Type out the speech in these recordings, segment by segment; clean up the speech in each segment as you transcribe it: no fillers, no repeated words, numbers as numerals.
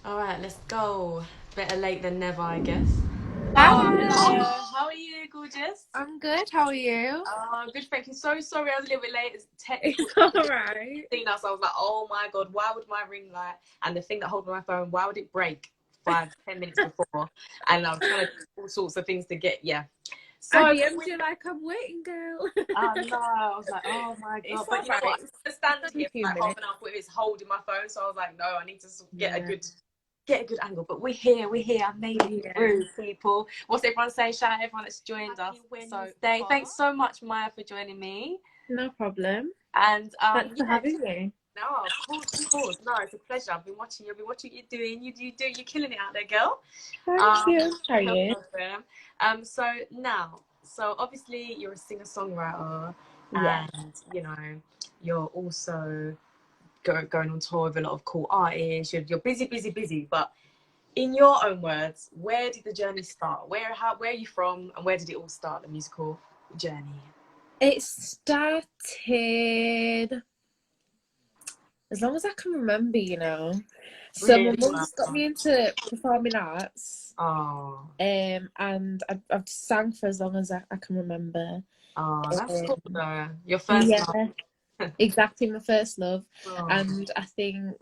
All right, let's go. Better late than never, I guess. Hi, How are you, gorgeous? I'm good. How are you? Good, thank you. So sorry I was a little bit late. It's technical It's all right. thing now, so I was like, oh my god, why would my ring light and the thing that holds my phone, why would it break 5, 10 minutes before? And I was trying to do all sorts of things to get I So DM'd you like I'm waiting, girl. no, I was like, oh my god. It's But all you know what? right. I It's stand only here a few for like half minutes. an hour with it's holding my phone, so I was like, no, I need to Yeah, get a good angle. But we're here. I made it yeah. through, people. What's everyone say? Shout out everyone that's joined us. So thanks so much, Maya, for joining me. No problem. And Thanks for yeah, having me. no, of course. No, it's a pleasure. I've been watching you. I've been watching what you're doing. You're killing it out there, girl. Thank Um, you. How are no you? problem. So obviously you're a singer-songwriter, Yeah. and you're also going on tour with a lot of cool artists. You're busy, busy, busy. But in your own words, where did the journey start? Where are you from, and where did it all start? The musical journey. It started as long as I can remember. So my Really? mum's got Wow. me into performing arts. Oh, And I've sang for as long as I can remember. that's cool Um, though. Your first yeah. love. Exactly, my first love, Oh, and I think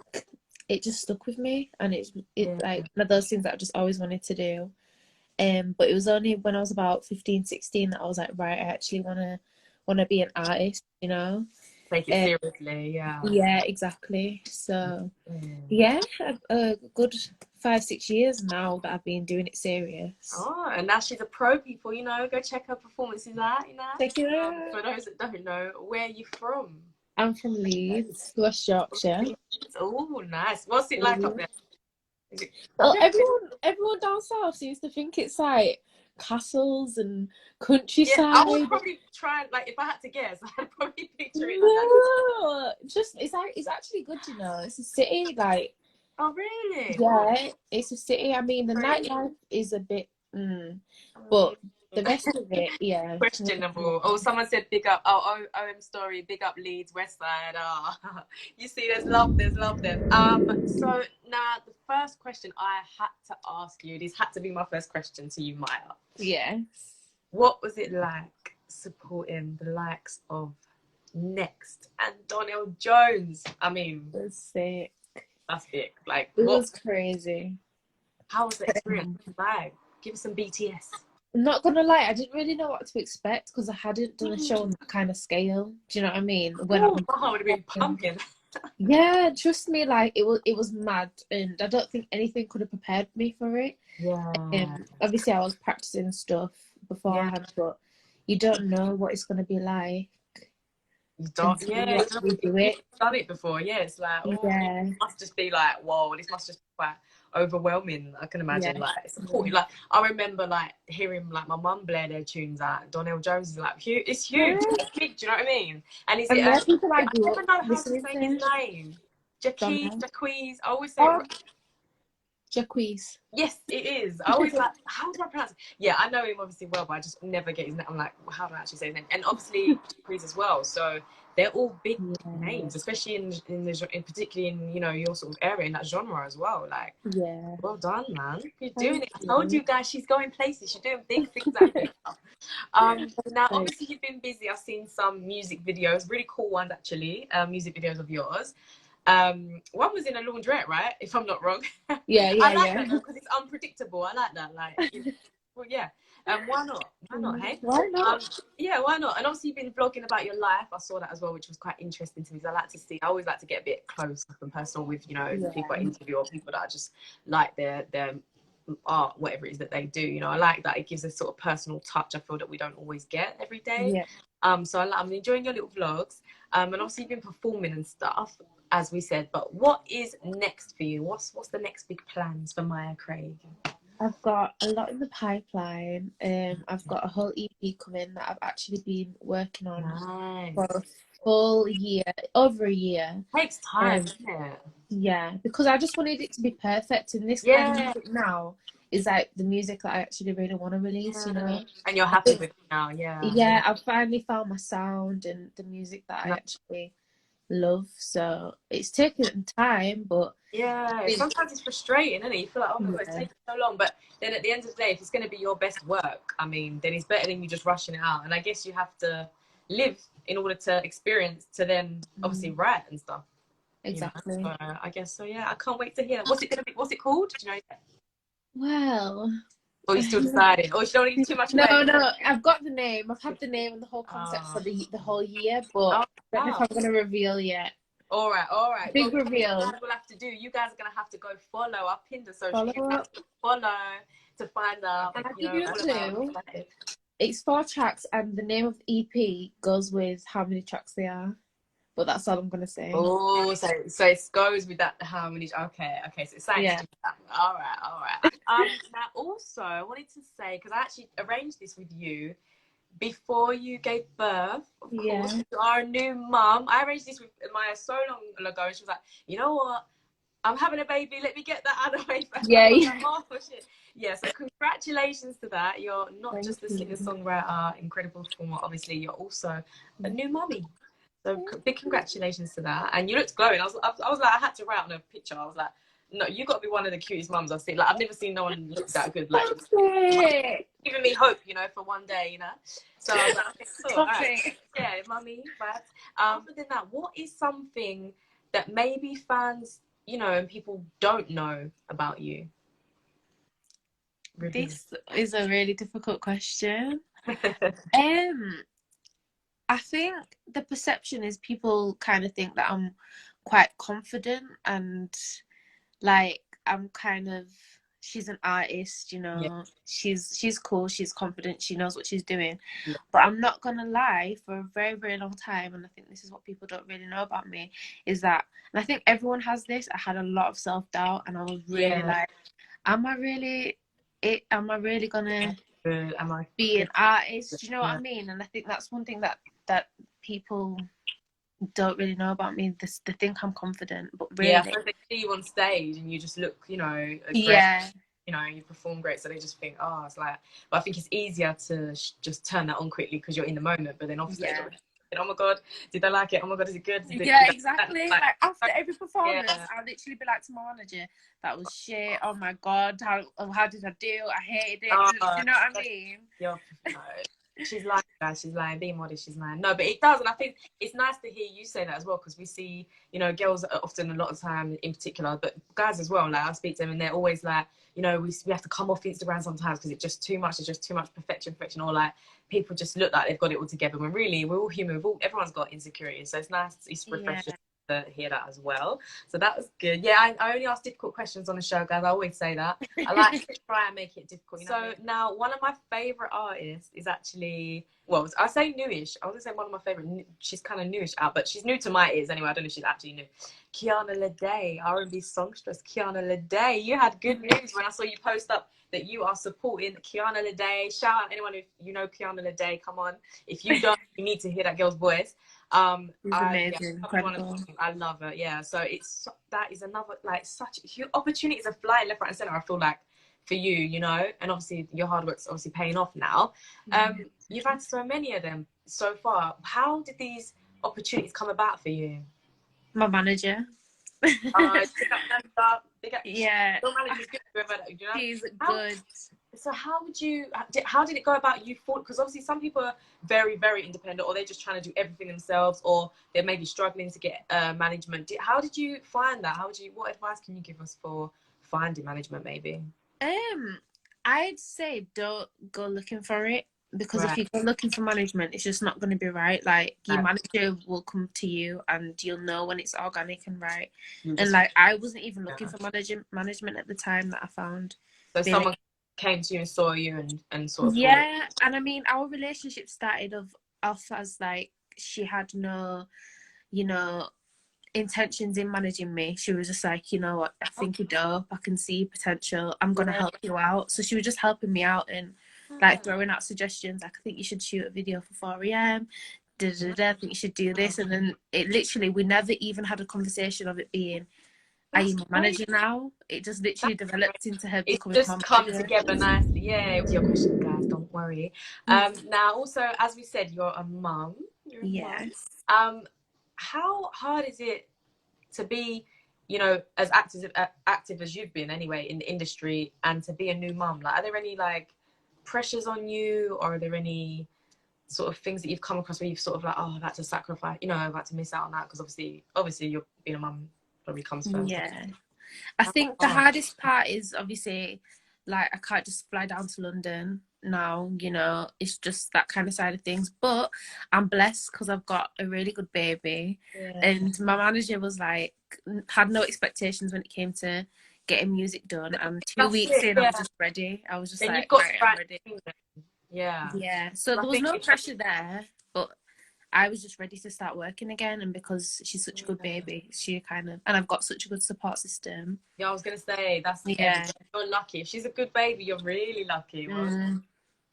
it just stuck with me, and it's yeah. like one of those things that I just always wanted to do. But it was only when I was about 15, 16 that I was like, right, I actually wanna be an artist. Take it Um, seriously, yeah. yeah, exactly. So Mm. yeah, a good 5, 6 years now that I've been doing it serious. Oh, and now she's a pro, people. Go check her performances out. Take it out. For those that don't know, where are you from? I'm from Leeds, West Yorkshire. Oh, nice. What's it like up Mhm. there? Is it, I've Well, never been. everyone down south seems to think it's like castles and Yeah, I would countryside. probably try, like, if I had to guess, I'd probably picture it like that. No, just it's actually good. It's a city, like Oh, really? Oh, yeah, it's a city. I mean, the crazy. nightlife is a bit, but the rest of it, yeah. Questionable. Oh, someone said big up. Oh, OM story. Big up Leeds West Side. Oh, you see, there's love. There's love there. So now the first question I had to ask you. This had to be my first question to you, Maya. Yes, What was it like supporting the likes of Next and Donnell Jones? I mean, it was sick. that's big. Like, It what? was crazy. How was the experience like? Give us some BTS. I'm not gonna lie, I didn't really know what to expect because I hadn't done a show on that kind of scale. Do you know what I mean? When Oh, I'm my heart would have been pumping. Yeah, trust me, like it was mad, and I don't think anything could have prepared me for it. Yeah. Obviously, I was practicing stuff Yeah. beforehand, but you don't know what it's gonna be like You don't, until you yeah, actually do you've it. done it before. Yeah, it's like, oh, it Yeah, must just be like, whoa, this must just be quite overwhelming. I can imagine, yeah, like, supporting. Like, I remember, like, hearing, like, my mum blare their tunes out. Donnell Jones is, like, huge. It's huge. yeah. It's big, do you know what I mean? And is it, And there are people I I grew never up know how to listening say his to. name. Donna. Jaquez. I always say it Oh, right. Jacquees. Yes, it is. I always like, how do I pronounce it? Yeah, I know him obviously well, but I just never get his name. I'm like, well, how do I actually say his name? And obviously, Chris as well. So they're all big Yeah, names, especially in particularly in your sort of area in that genre as well. Like, yeah. well done, man. You're doing Thank it. I told you. you guys, she's going places. She's doing big things out here. Now Like, obviously you've been busy. I've seen some music videos, really cool ones actually. Music videos of yours. One was in a laundrette, right? If I'm not wrong. yeah, I yeah, like yeah. that though because it's unpredictable. I like that. Like, well, yeah. Why not? Why not? Hey. Why Um, not? yeah, why not? And obviously you've been vlogging about your life. I saw that as well, which was quite interesting to me because I like to see. I always like to get a bit close and personal with the people I Yeah, interview or people that I just like their art, whatever it is that they do. I like that it gives a sort of personal touch. I feel that we don't always get every day. yeah. So I'm enjoying your little vlogs. And obviously you've been performing and stuff, as we said. But what is next for you? What's the next big plans for Maya Craig? I've got a lot in the pipeline. I've got a whole EP coming that I've actually been working on for Nice. a full year, over a year. Takes time, Um, doesn't it? yeah, because I just wanted it to be perfect, and this kind of Yeah. music now is like the music that I actually really want to release. Yeah. And you're I happy think, with it now, yeah. yeah, I've finally found my sound and the music that I No, actually love. So it's taken time, but I Yeah, think, sometimes it's frustrating, isn't it? You feel like, oh my God, it's yeah, taking so long. But then at the end of the day, if it's going to be your best work, I mean, then it's better than you just rushing it out. And I guess you have to live in order to experience, to then obviously write and stuff, you know? exactly. So I guess so, yeah, I can't wait to hear that. What's it going to be? What's it called? Do you know? Well, Or are you still deciding? Or you don't need too much no, away? no, I've got the name. I've had the name and the whole concept for Oh, the whole year, but oh, I don't know if wow. I'm gonna reveal yet. All right, all right. Well, Big you know what you reveal. guys will have to do? You guys are going to have to go follow. I've pinned the social. Follow You have up. to follow to find out, And I'll you give know, you a all about clue. it. It's 4 tracks, and the name of the EP goes with how many tracks they are. But that's all I'm gonna say. Oh, so it goes with that how many? Okay, okay. So it's something to Yeah. do with that. All right, all right. Now also I wanted to say because I actually arranged this with you before you gave birth. Of course, Yeah. you are a new mum. I arranged this with Maya so long ago, and she was like, you know what? I'm having a baby. Let me get that out of the way first. I Yeah. was like, oh shit. Yeah. So congratulations to that. You're not Thank just a singer you. songwriter, incredible performer. Obviously, you're also a new mummy. So big congratulations to that. And you looked glowing. I was like, I had to write on a picture. I was like, no, you got to be one of the cutest mums I've seen. Like, I've never seen no one look that good. Like, Stop it. giving me hope, you know, for one day, you know. So I was like, okay, cool. All Stop right. it. Yeah, mummy. But other than that, what is something that maybe fans, you know, and people don't know about you? Reveal. This is a really difficult question. Um, I think the perception is people kind of think that I'm quite confident and like I'm kind of she's an artist, you Yeah. know. She's cool, she's confident, she knows what she's doing. Yeah. But I'm not gonna lie, for a very, very long time, and I think this is what people don't really know about me, is that, and I think everyone has this, I had a lot of self-doubt and I was really Yeah. like, am I really am I really gonna Good. Am I be an good? artist? Do you know what Yeah. I mean? And I think that's one thing that people don't really know about me. This they think I'm confident, but Yeah, I really, suppose they see you on stage and you just look, you know, great. yeah, You know, you perform great, so they just think, oh, it's like. But I think it's easier to just turn that on quickly because you're in the moment. But then obviously, yeah, oh my god, did I like it? Oh my god, is it good? yeah, Did exactly. like, Like after every performance, yeah. I'll literally be like to my manager, "That was shit. Oh my god, how did I do? I hated it." Oh, Do you know what I mean? you're, no. She's lying, guys. She's lying. Being modest, she's lying. No, but it does, and I think it's nice to hear you say that as well because we see, you know, girls are often a lot of time in particular, but guys as well. Like I speak to them, and they're always like, you know, we have to come off Instagram sometimes because it's just too much. It's just too much perfection, or like people just look like they've got it all together. When really, we're all human. Everyone's got insecurities, so it's nice. It's Yeah. refreshing to hear that as well. So that was good. Yeah, I only ask difficult questions on the show, guys. I always say that. I like to try and make it difficult. You know? So now, one of my favorite artists is actually, well, I say newish. I was gonna say one of my favorite. She's kind of newish out, but she's new to my ears anyway. I don't know if she's actually new. Kiana Lede, R&B songstress. Kiana Lede, you had good news when I saw you post up that you are supporting Kiana Lede. Shout out anyone who you know Kiana Lede. Come on, if you don't, you need to hear that girl's voice. She's amazing, Yeah, incredible. I love her. Yeah, so that is another like such opportunities are flying left, right, and center. I feel like for you, you know, and obviously your hard work's obviously paying off now. You've had so many of them so far. How did these opportunities come about for you? My manager. Yeah, Your manager's good. You know? she's good. So how did it go about you? Because obviously some people are very, very independent, or they're just trying to do everything themselves, or they're maybe struggling to get management. How did you find that? What advice can you give us for finding management, maybe? I'd say don't go looking for it, because if Right. you go looking for management, it's just not going to be right. Like your manager will come to you, and you'll know when it's organic and right. And like I wasn't even looking for management at the time that I found. So someone came to you and saw you and sort of yeah, and I mean our relationship started off as like she had no, you know, intentions in managing me. She was just like, you know what, I think you're dope, I can see potential, I'm gonna help you out. So she was just helping me out and like throwing out suggestions, like I think you should shoot a video for 4am, I think you should do this. And then it literally, we never even had a conversation of it being, are you my manager now? It just literally developed into her becoming my manager. Come together nicely. Yeah, it was your question, guys, don't worry. Now also, as we said, you're a mum. Yes. how hard is it to be, you know, as active as you've been anyway in the industry, and to be a new mum? Like, are there any like pressures on you, or are there any sort of things that you've come across where you've sort of like, oh, I've had to sacrifice, you know, I've had to miss out on that? Because obviously you're being a mum probably comes first. Yeah. I think the hardest part is obviously, like, I can't just fly down to London now, you know, it's just that kind of side of things. But I'm blessed because I've got a really good baby. Yeah. And my manager was like, had no expectations when it came to getting music done. And 2 weeks in, I was just ready. I was just and like, you've got right, I'm ready. Yeah. Yeah. So there was no pressure there, but I was just ready to start working again, and because she's such a good baby, she kind of, and I've got such a good support system. Yeah, I was gonna say that's you're lucky. If she's a good baby, you're really lucky. Well,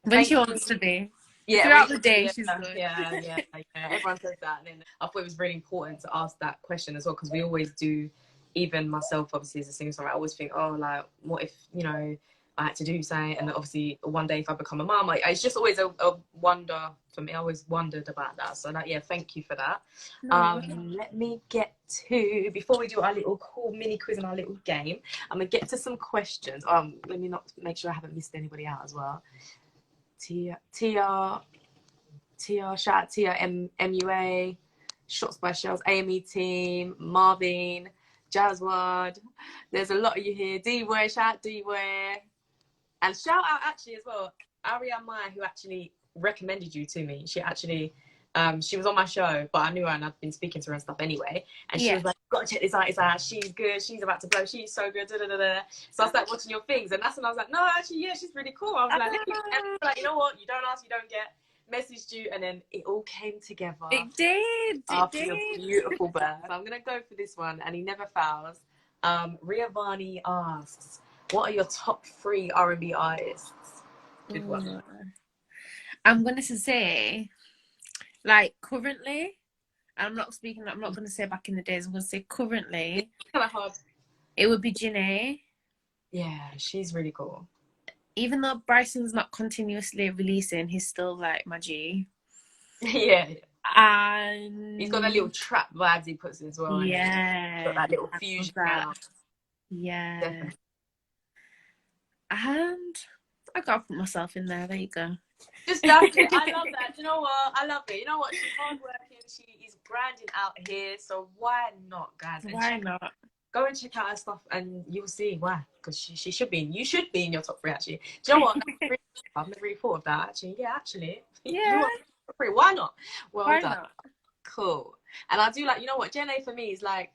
when she wants to be. Yeah, throughout the day, she's good. Yeah. Everyone says that, and then I thought it was really important to ask that question as well, because we always do. Even myself, obviously, as a singer-songwriter, I always think, oh, like, what if, you know, I had to do something, and obviously one day if I become a mum, it's just always a wonder for me. I always wondered about that. So yeah, thank you for that. Let me get to, before we do our little cool mini quiz and our little game, I'm gonna get to some questions. Let me not make sure I haven't missed anybody out as well. Tia, shout out Tia, MUA, Shots by Shells, AME team, Marvin, Jazzwad. There's a lot of you here. D-Way, shout out D-Way. And shout out actually as well, Ariane Maya, who actually recommended you to me. She actually, she was on my show, but I knew her and I'd been speaking to her and stuff anyway. And she was like, gotta check this artist out. She's good. She's about to blow. She's so good. Da, da, da, da. So I started watching your things, and that's when I was like, no, actually, yeah, she's really cool. I was like, you know what? You don't ask, you don't get. Messaged you, and then it all came together. It did. After your beautiful birth. So I'm gonna go for this one, and he never fails. Riavani asks, what are your top 3 R&B artists? Good one. I'm gonna say, like, currently, I'm not gonna say back in the days, I'm gonna say currently. It's kind of hard. It would be Janae. Yeah, she's really cool. Even though Bryson's not continuously releasing, he's still like my G. Yeah. And he's got that little trap vibes he puts in as well. Yeah. Got that little fusion. Yeah. Definitely. And I gotta put myself in there. There you go. Just love it. I love that. You know what? I love it. You know what? She's hardworking. She is grinding out here. So why not, guys? Why not? Go and check out her stuff, and you'll see why. Because she should be. You should be in your top 3, actually. Do you know what? I've never really thought of that. Actually, yeah, actually. Yeah. Why not? Well why done. Not? Cool. And I do like. You know what? Jen A for me is like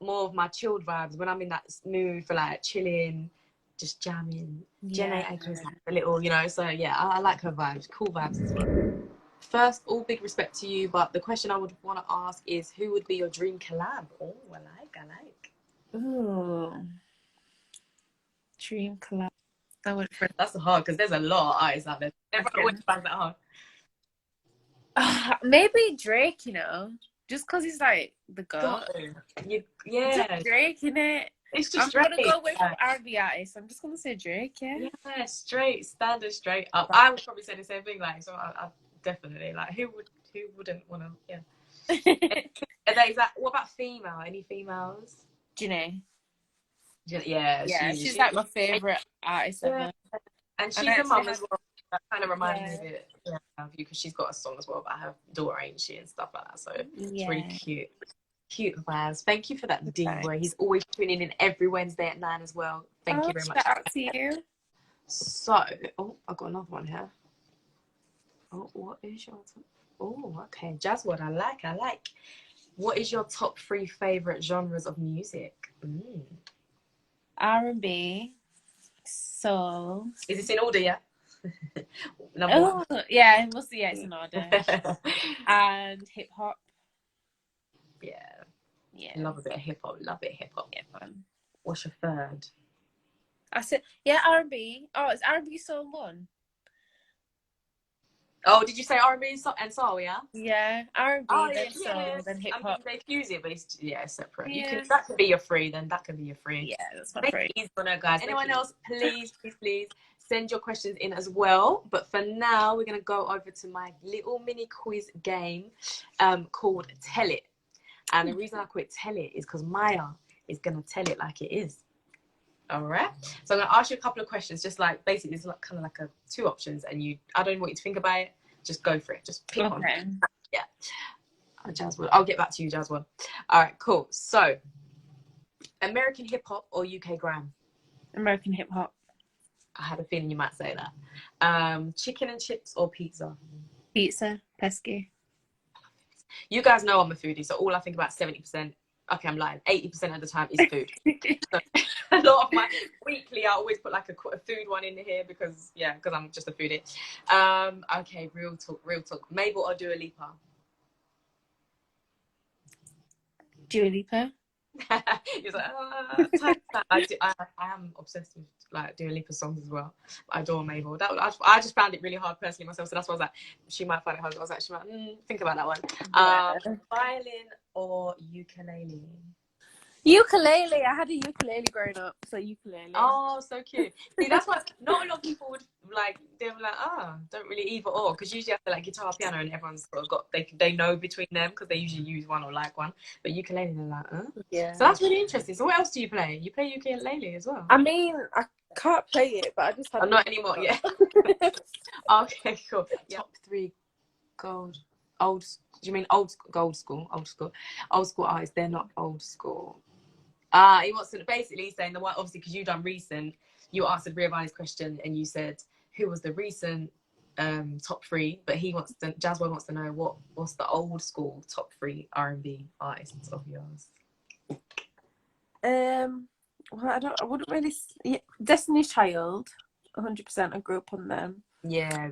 more of my chilled vibes when I'm in that mood for like chilling, just jamming. Jen A is like a little, you know. So yeah, I like her vibes. Cool vibes as well. First, all big respect to you, but the question I would want to ask is, who would be your dream collab? Oh, I like. Ooh. Dream collab. That's hard because there's a lot of artists out there. Everyone always finds that hard. Maybe Drake, you know, just because he's like the goat. Yeah. Just Drake, innit? It's just I'm gonna go away from R&B artists. I'm just gonna say Drake, yeah. Yeah, standard straight up. I would probably say the same thing. Like, so I definitely like. Who wouldn't want to? Yeah. What about female? Any females? Janae. Yeah, she's like my favorite artist ever. And she's a mum as well. That kind of reminds me a bit of you, because she's got a song as well about her daughter, ain't she, and stuff like that. So it's really cute. Cute vibes. Thank you for that, D-Boy. He's always tuning in every Wednesday at 9 as well. Thank you very much. Shout out to you. So, I've got another one here. What is your top? Okay. Jazzwad, I like. What is your top 3 favorite genres of music? R&B, soul. Is this in order, yeah? Number 1. Yeah, it must be, it's in order. And hip hop. Yeah. Love a bit of hip hop. Yeah, What's your third? I said, R&B. Oh, it's R&B soul 1. Oh, did you say R&B and soul? Yeah. Yeah, R&B, then soul, then hip hop. They fuse it, but it's separate. Yeah. That could be your 3. Then that could be your 3. Yeah, that's my 3. Guys. Anyone else? Please send your questions in as well. But for now, we're gonna go over to my little mini quiz game, called Tell It. And the reason I quit Tell It is because Maya is going to tell it like it is. All right. So I'm going to ask you a couple of questions, just like basically it's like kind of like a 2 options, and I don't want you to think about it. Just go for it. Just pick one. Yeah. Jasmine. I'll get back to you, Jasmine. All right, cool. So American hip hop or UK grime? American hip hop. I had a feeling you might say that. Chicken and chips or pizza? Pizza. Pesky. You guys know I'm a foodie, so all I think about 70%, okay, I'm lying, 80% of the time is food. So a lot of my weekly, I always put like a food one in here because I'm just a foodie. Okay, real talk. Mabel or Dua Lipa? Dua Lipa. He's like, I am obsessed with like Dua Lipa songs as well. I adore Mabel. I just found it really hard personally myself, so that's why I was like, she might find it hard. I was like, she might think about that one. Violin or ukulele? Ukulele. I had a ukulele growing up, so ukulele. Oh, so cute. See, that's why not a lot of people would like. They're like, don't really either or, because usually I feel like guitar, piano, and everyone's sort of got they know between them because they usually use one or like one. But ukulele, they're like, Yeah. So that's really interesting. So what else do you play? You play ukulele as well? I mean, I can't play it, but I just have. Not anymore. Yeah. Okay, cool. Yeah. Top 3 old. Do you mean old school artists? They're not old school. He wants to basically saying the one, obviously, because you've done recent, you answered Riavani's question and you said who was the recent top 3, but Jaswell wants to know what's the old school top 3 R&B artists of yours. Well, I wouldn't really. Destiny's Child, 100%. I grew up on them. Yeah.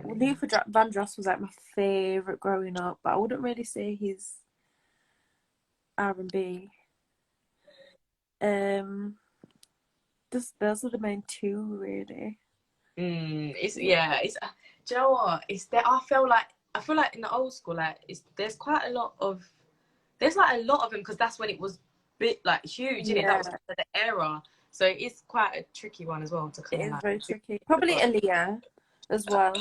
Luther Vandross was like my favorite growing up, but I wouldn't really say he's R&B. Those are the main 2 really. Do you know what? I feel like in the old school, like there's a lot of them because that's when it was bit like huge, isn't it? That was the era, so it's quite a tricky one as well to kind It of is very tricky. Probably Aaliyah as well.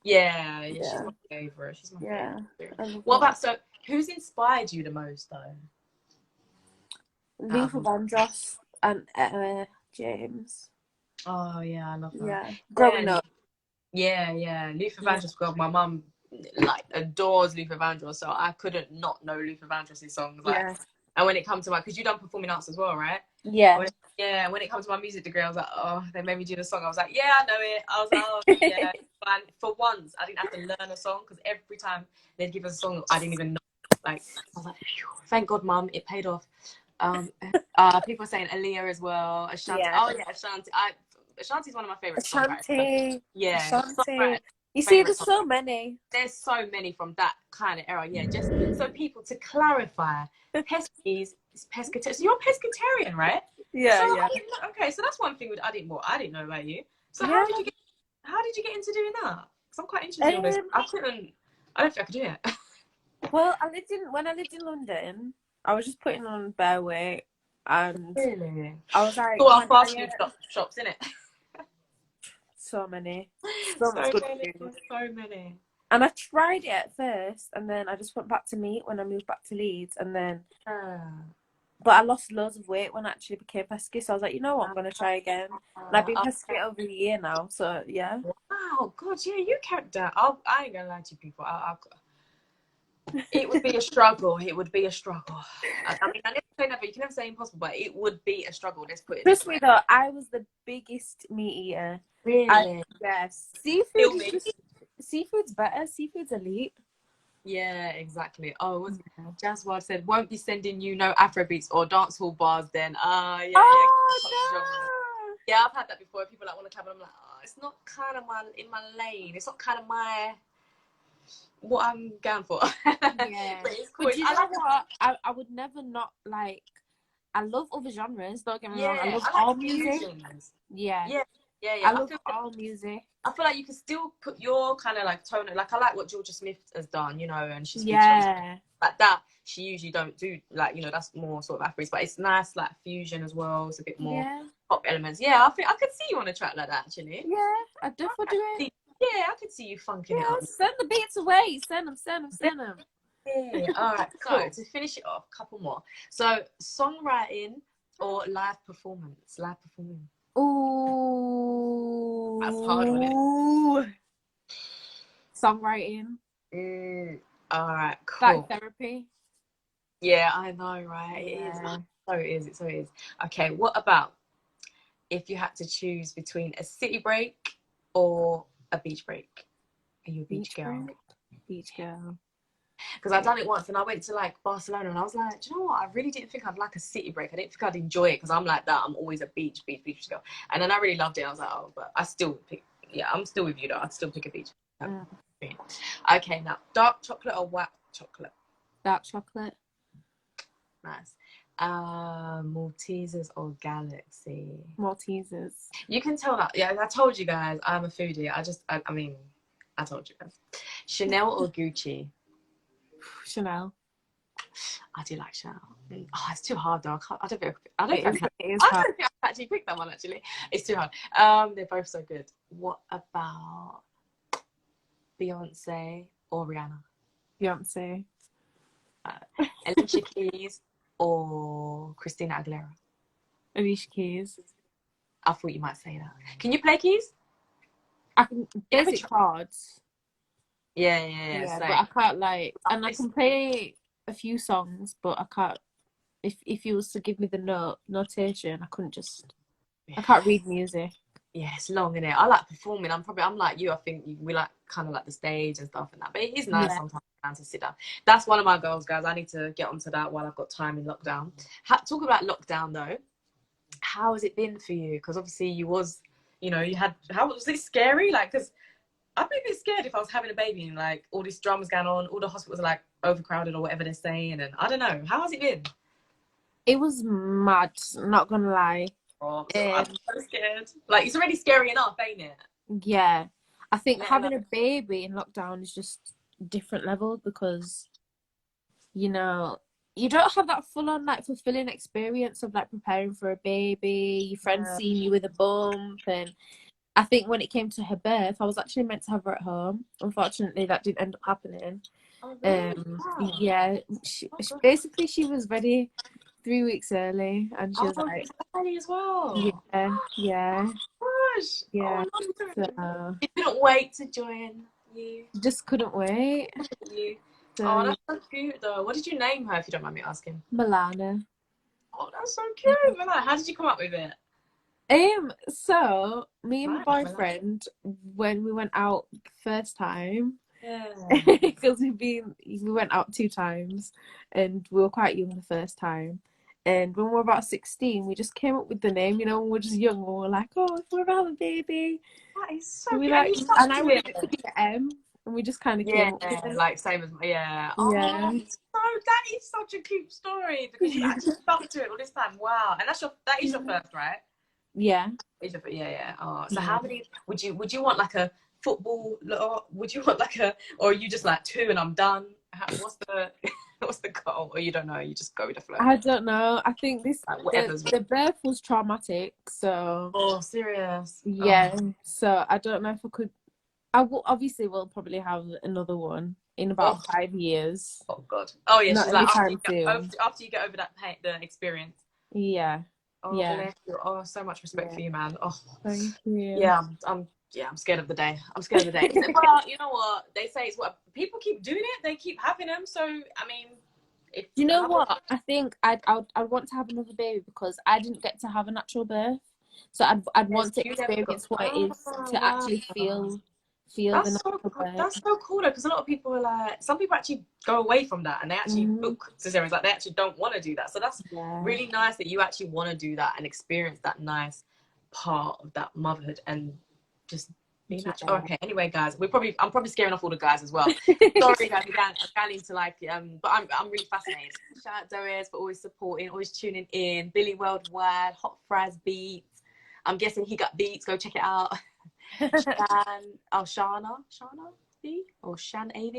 Yeah, she's my favorite. Favorite. What about, so who's inspired you the most though? Luther Vandross and James. Oh yeah, I love that. Yeah, growing up. Yeah. Luther Vandross. God, my mum like adores Luther Vandross, so I couldn't not know Luther Vandross's songs. Like, and when it comes to because you done performing arts as well, right? Yeah. When it comes to my music degree, I was like, oh, they made me do the song. I was like, yeah, I know it. I was like, oh, yeah. And for once, I didn't have to learn a song because every time they'd give us a song, I didn't even know. Like, I was like, thank God, Mum, it paid off. People are saying Aaliyah as well. Ashanti. Yeah. Oh yeah, Ashanti. Ashanti's one of my favorites. Ashanti. Yeah. Ashanti. You see, there's so many. There's so many from that kind of era. Yeah, just so people to clarify, pesky's pescatarian. So you're pescatarian, right? Yeah, so, yeah. Okay, so that's one thing I didn't know about you. So how did you get into doing that? Because I'm quite interested in this. I don't think I could do it. Well, when I lived in London, I was just putting on bare weight, and really? I was like, fast food shops, innit? So many. So much good food. So many. And I tried it at first, and then I just went back to meat when I moved back to Leeds, and then but I lost loads of weight when I actually became pesky, so I was like, you know what, I'm going to try again. And I've been pesky over a year now, so yeah. Wow, God, yeah, you kept that. I ain't going to lie to you people. It would be a struggle. I mean, I never say never. You can never say impossible, but it would be a struggle. Let's put it. Trust me, though, I was the biggest meat eater. Really? Yes. Seafood's better. Seafood's elite. Yeah, exactly. Oh, Jaswad said, won't be sending you no Afrobeats or dancehall bars then. No. Yeah, I've had that before. People like want to clap, and I'm like, it's not kind of in my lane. It's not kind of what I'm going for. Yeah. But you know what? I would never not like. I love other genres. Don't get me wrong. I love all music. Yeah. I love all music. I feel like you can still put your kind of like tone. Like I like what Georgia Smith has done, you know, and she's like that. She usually don't do like, you know, that's more sort of Afrobeats, but it's nice like fusion as well. It's a bit more pop elements. Yeah, I think I could see you on a track like that actually. Yeah, I definitely do it. Yeah, I could see you funking it up. Send the beats away. Send them. Yeah. All right, cool. To finish it off, a couple more. So, songwriting or live performance? Live performing. Ooh. That's hard, wasn't it? Songwriting. All right, Like cool. therapy. Yeah, I know, right? It is. Yeah. So it is. It so is. Okay, what about if you had to choose between a city break or a beach break? Are you a beach girl? Break. Beach girl. Because I've done it once and I went to like Barcelona and I was like, do you know what? I really didn't think I'd like a city break. I didn't think I'd enjoy it because I'm like that. I'm always a beach girl. And then I really loved it. I was like, oh, but I still pick, yeah, I'm still with you though. I'd still pick a beach. Okay, now dark chocolate or white chocolate? Dark chocolate. Nice. Maltesers or Galaxy? Maltesers. You can tell that. Yeah, I told you guys I'm a foodie. I mean, I told you guys. Chanel or Gucci? Chanel. I do like Chanel. Oh, it's too hard though. I don't think I can actually pick that one. Actually, it's too hard. They're both so good. What about Beyonce or Rihanna? Beyonce. Alicia Keys or Christina Aguilera? Alicia Keys. I thought you might say that. Can you play keys? I can basic chords. Yeah. But I can't like, and I can play a few songs, but I can't. If you was to give me the notation, I couldn't just. I can't read music. Yeah, it's long, isn't it? I like performing. I'm like you. I think we like kind of like the stage and stuff and that. But it is nice sometimes to sit down. That's one of my goals, guys. I need to get onto that while I've got time in lockdown. Talk about lockdown though. How has it been for you? Because obviously you was, you had. How was it scary? Like, because I'd be a bit scared if I was having a baby and like all this drama's going on, all the hospitals are like overcrowded or whatever they're saying, and I don't know. How has it been? It was mad. Not gonna lie. Oh, I'm so scared. Like, it's already scary enough, ain't it? Yeah, I think having a baby in lockdown is just a different level because, you don't have that full-on like fulfilling experience of like preparing for a baby, your friends seeing you with a bump, and I think when it came to her birth, I was actually meant to have her at home. Unfortunately, that didn't end up happening. Oh, really? Yeah, she was ready 3 weeks early, and she was like, early as well. Yeah. Gosh. Yeah. So, you couldn't wait to join you. Just couldn't wait. Oh, that's so cute though. What did you name her, if you don't mind me asking? Milana. Oh, that's so cute. How did you come up with it? So me and my boyfriend, when we went out the first time, because we went out 2 times, and we were quite young the first time, and when we were about 16, we just came up with the name. When we're just young, and we're like, oh, if we're ever have a baby, that is so cute. And I wanted it to be an M, and we just kind of came up with it. Like same as Oh, that is such a cute story because you actually stuck to it all this time. Wow, and that is your first, right? Yeah. Oh, so how many would you want? Like a football? Would you want or are you just like 2 and I'm done? What's the goal? Or you don't know? You just go with the flow. I don't know. I think the birth was traumatic. So. Oh, serious? Yeah. So I don't know if I could. I obviously will probably have another one in about 5 years. Oh God. Oh yeah. She's like after you get over that pain, the experience. Yeah. Oh, yeah. Oh, so much respect for you, man. Oh, thank you. Yeah, I'm scared of the day. But you know what? They say it's what people keep doing it. They keep having them. So I mean, you know what? I think I'd want to have another baby because I didn't get to have a natural birth. So I'd want to experience what it is to actually feel. That's so cool though, because a lot of people are like, some people actually go away from that and they actually book cesareans, like they actually don't want to do that. So that's really nice that you actually want to do that and experience that nice part of that motherhood and just be natural. Oh, okay, anyway, guys, I'm probably scaring off all the guys as well. Sorry, guys, I'm going to like, but I'm really fascinated. Shout out Doris for always supporting, always tuning in. Billy Worldwide, Hot Fries Beats. I'm guessing he got beats. Go check it out. Shana B or Shan AV.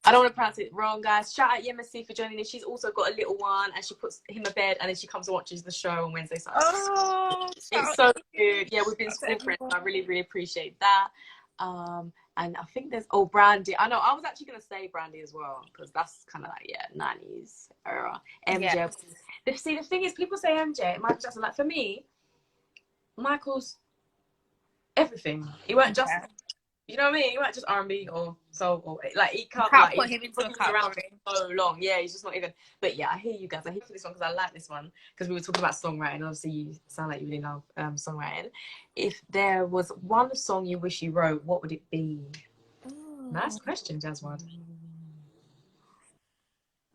I don't want to pronounce it wrong, guys. Shout out Yemisi for joining in. She's also got a little one, and she puts him to bed, and then she comes and watches the show on Wednesday. So it's so good. Yeah, we've been school friends. I really, really appreciate that. And I think there's Brandy. I know I was actually gonna say Brandy as well because that's kind of like 90s era. MJ. Yeah. See, the thing is, people say MJ, Michael Jackson. Like for me, Michael's everything. He weren't just, you know what I mean? He weren't just R&B or soul or like he You can't can't like put him into a he's around category. for so long. Yeah, he's just not even. But yeah, I hear you guys. I hear this one because I like this one because we were talking about songwriting. Obviously, you sound like you really love songwriting. If there was one song you wish you wrote, what would it be? Ooh. Nice question, Jasmine.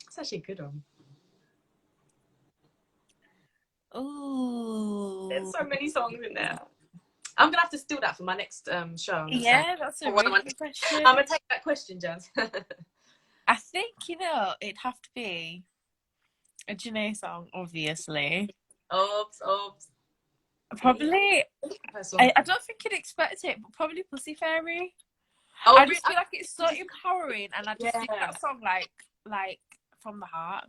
That's actually a good one. Ooh. There's so many songs in there. I'm gonna have to steal that for my next show. Yeah, that's a really good question. I'm gonna take that question, Jazz. I think, it'd have to be a Janae song, obviously. Oops. Probably, I don't think you'd expect it, but probably Pussy Fairy. I just feel like it's so empowering, and I just sing that song like from the heart.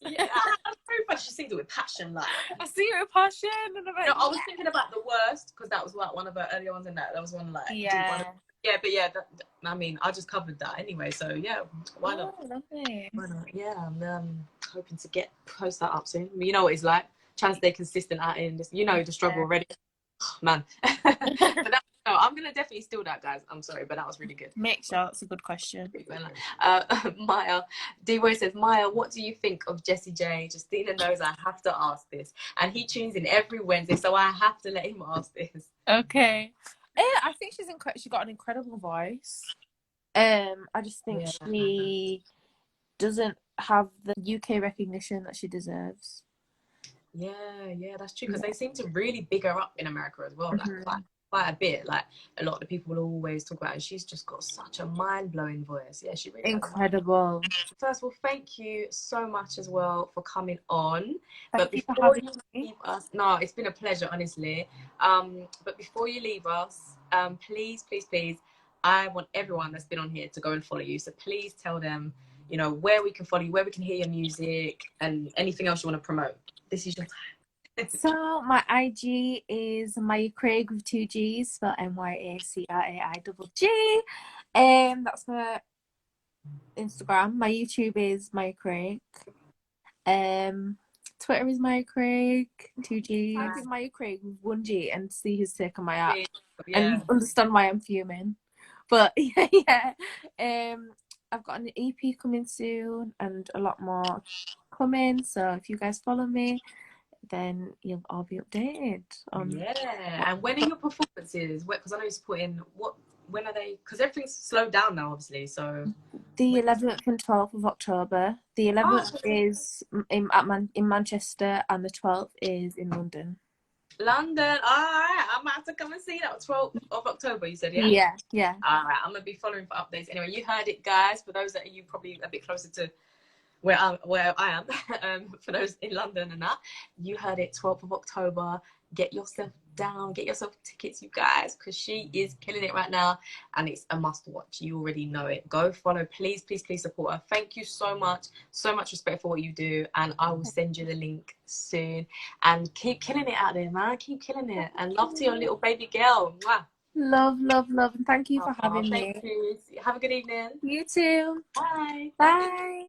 Yeah, I'm very much she sings it with passion. Like I sing it with passion, and I'm like, I was thinking about The Worst because that was like one of the earlier ones in that. That was one like I mean, I just covered that anyway, so yeah, why not? Lovely. Why not? Yeah, I'm hoping to post that up soon. You know what it's like, trying to stay consistent out in this. You know the struggle already, man. But no, I'm gonna definitely steal that, guys. I'm sorry, but that was really good. Make sure it's a good question. Maya D-Boy says, Maya, what do you think of Jessie J? Justina knows I have to ask this, and he tunes in every Wednesday, so I have to let him ask this. Okay. I think she's got an incredible voice. I just think she doesn't have the UK recognition that she deserves. Yeah, that's true, because they seem to really big her up in America as well, like quite a bit. Like a lot of the people will always talk about it. She's just got such a mind-blowing voice. Yeah, she really incredible. First of all, thank you so much as well for coming on. Thank you for having me. Leave us, no, it's been a pleasure, honestly. But before you leave us, please, I want everyone that's been on here to go and follow you. So please tell them, where we can follow you, where we can hear your music, and anything else you want to promote. This is your time. So my IG is Maya Craig with 2 G's, spelled MYACRAIGG. That's my Instagram. My YouTube is Maya Craig. Twitter is Maya Craig, 2 G's. Type in Maya Craig with 1 G and see who's taken my app and understand why I'm fuming. But yeah. I've got an EP coming soon and a lot more coming. So if you guys follow me, then you'll all be updated. And when are your performances? Because I know you're supporting. When are they? Because everything's slowed down now, obviously. So the 11th and 12th of October. The 11th is in Manchester, and the 12th is in London. London. All right, I'm about to come and see that. 12th of October, you said, yeah? Yeah. All right, I'm gonna be following for updates. Anyway, you heard it, guys. For those that are you probably a bit closer to where I am, for those in London and that, you heard it. 12th of October. Get yourself down, get yourself tickets, you guys, because she is killing it right now, and it's a must watch. You already know it. Go follow, please support her. Thank you so much respect for what you do, and I will send you the link soon. And keep killing it out there, man. Keep killing it, and love to your little baby girl. Mwah. Love, and thank you for having me. Thank you. Have a good evening. You too. Bye.